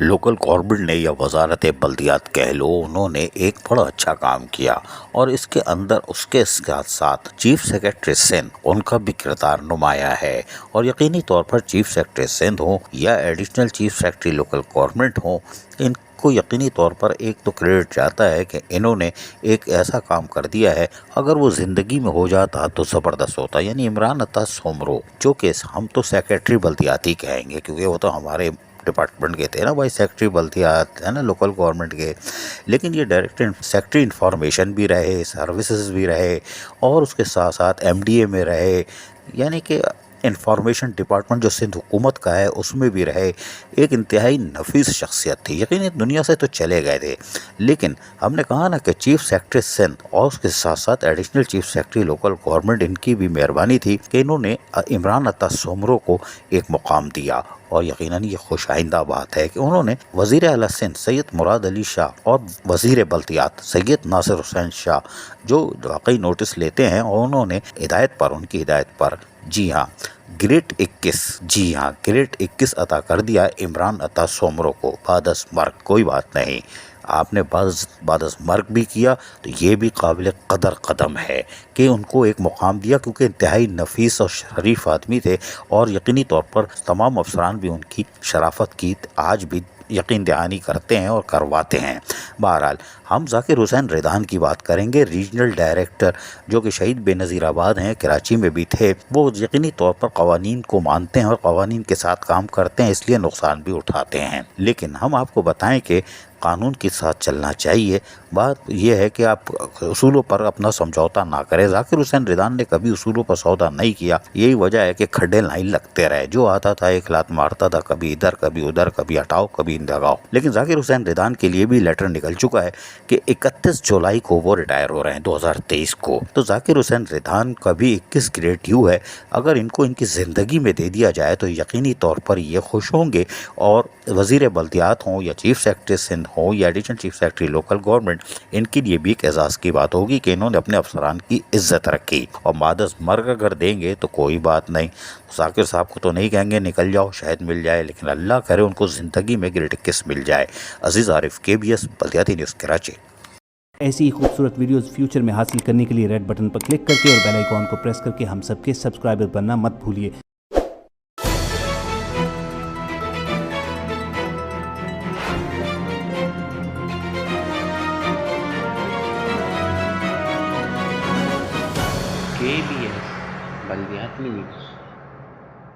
Local government ने या वजारत बल्दियात कह लो, उन्होंने एक बड़ा अच्छा काम किया और इसके अंदर उसके साथ साथ चीफ सेक्रेटरी सिंध उनका भी किरदार नुमाया है। और यकीनी तौर पर चीफ सेक्रेटरी सिंध हो या additional chief secretary local government हो, इनको यकीनी तौर पर एक तो क्रेडिट जाता है कि इन्होंने एक ऐसा काम कर दिया है। अगर वो ज़िंदगी में हो जाता तो ज़बरदस्त होता। यानी इमरान अता सोमरो, जो कि हम तो सेक्रेटरी बल्दियाती कहेंगे क्योंकि वो तो हमारे डिपार्टमेंट के थे ना भाई, सेक्रेटरी बल्दियात है ना, लोकल गवर्नमेंट के। लेकिन ये डायरेक्टर सेक्रेटरी इंफॉर्मेशन भी रहे, सर्विसेज भी रहे और उसके साथ साथ एमडीए में रहे। यानी कि इंफॉर्मेशन डिपार्टमेंट जो सिंध हुकूमत का है उसमें भी रहे। एक इंतहाई नफीस शख्सियत थी। यकीन दुनिया से तो चले गए थे, लेकिन हमने कहा ना कि चीफ सेक्रेटरी सिंध और उसके साथ साथ additional chief secretary local government, इनकी भी मेहरबानी थी कि इन्होंने इमरान अता सोमरो को एक मुकाम दिया। और यकीनन ये खुश आइंदा बात है कि उन्होंने वज़ीर आला सिंध सैयद मुराद अली शाह और वज़ीर बल्दियात सैयद नासिर हुसैन शाह जो वाकई नोटिस लेते हैं, और उन्होंने उनकी हिदायत पर जी हाँ ग्रेड 21 अता कर दिया इमरान अता सोमरो को बादस मर्ग। कोई बात नहीं, आपने बादस मर्ग भी किया तो ये भी काबिल कदर कदम है कि उनको एक मुकाम दिया, क्योंकि इंतहाई नफीस और शरीफ आदमी थे। और यकीनी तौर पर तमाम अफसरान भी उनकी शराफत की आज भी यकीन दहानी करते हैं और करवाते हैं। बहरहाल हम ज़ाकिर हुसैन रिदान की बात करेंगे, रीजनल डायरेक्टर जो कि शहीद बेनज़ीराबाद हैं, कराची में भी थे। वो यकीनी तौर पर कवानीन को मानते हैं और कवानीन के साथ काम करते हैं, इसलिए नुकसान भी उठाते हैं। लेकिन हम आपको बताएं कि कानून के साथ चलना चाहिए। बात यह है कि आप उसूलों पर अपना समझौता ना करें। ज़ाकिर हुसैन रिदान ने कभी उसूलों पर सौदा नहीं किया। यही वजह है कि खड्डे लाइन लगते रहे। जो आता था एक लात मारता था, कभी इधर कभी उधर, कभी हटाओ कभी लगाओ। लेकिन ज़ाकिर हुसैन रिदान के लिए भी लेटर निकल चुका है कि 31 जुलाई को वो रिटायर हो रहे हैं 2023 को। तो ज़ाकिर हुसैन रिदान का भी 21 ग्रेड ड्यू है। अगर इनको इनकी ज़िंदगी में दे दिया जाए तो यकीनी तौर पर ये खुश होंगे। और वज़ीर बल्दियात हों या चीफ सेक्रेटरी सिंध हो या additional chief secretary local government, इनके लिए भी एक एजाज़ की बात होगी कि इन्होंने अपने अफसरान की इज्जत रखी। और मादस मर्ग अगर देंगे तो कोई बात नहीं, ज़ाकिर साहब को तो नहीं कहेंगे निकल जाओ शायद मिल जाए, लेकिन अल्लाह करे उनको ज़िंदगी में ग्रेड 21 मिल जाए। अजीज़ आरिफ, KBS बल्दियाती न्यूज़ कराची। ऐसी ही खूबसूरत वीडियोस फ्यूचर में हासिल करने के लिए रेड बटन पर क्लिक करके और बेल आइकॉन को प्रेस करके हम सबके सब्सक्राइबर बनना मत भूलिए। KBS बल्दियाती न्यूज़।